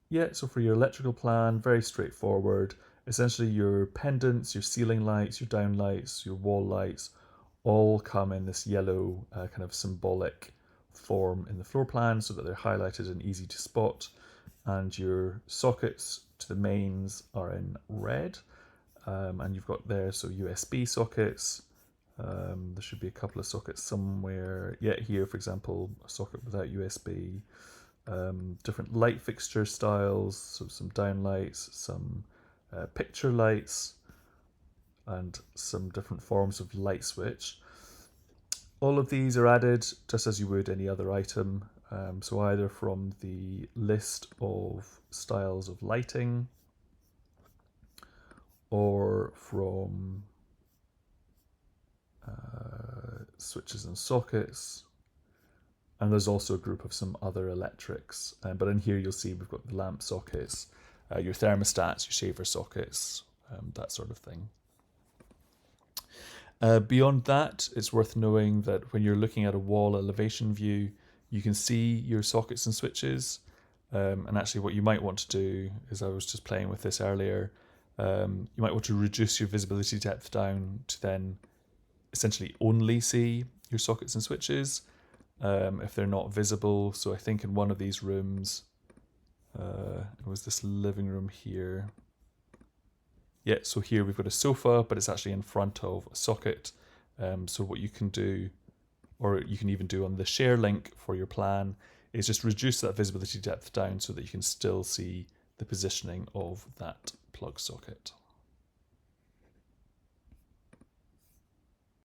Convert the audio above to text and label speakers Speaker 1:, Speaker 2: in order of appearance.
Speaker 1: Yeah, so for your electrical plan, very straightforward. Essentially, your pendants, your ceiling lights, your down lights, your wall lights all come in this yellow kind of symbolic form in the floor plan so that they're highlighted and easy to spot. And your sockets to the mains are in red. And you've got there, so USB sockets. There should be a couple of sockets somewhere. Yeah, here, for example, a socket without USB. Different light fixture styles, so some downlights, some picture lights, and some different forms of light switch. All of these are added just as you would any other item, so either from the list of styles of lighting or from switches and sockets. And there's also a group of some other electrics. But in here you'll see we've got the lamp sockets, your thermostats, your shaver sockets, that sort of thing. Beyond that, it's worth knowing that when you're looking at a wall elevation view, you can see your sockets and switches. And actually what you might want to do is, I was just playing with this earlier, you might want to reduce your visibility depth down to then essentially only see your sockets and switches if they're not visible. So I think in one of these rooms, it was this living room here. Yeah, so here we've got a sofa, but it's actually in front of a socket. So what you can do, or you can even do on the share link for your plan, is just reduce that visibility depth down so that you can still see the positioning of that plug socket.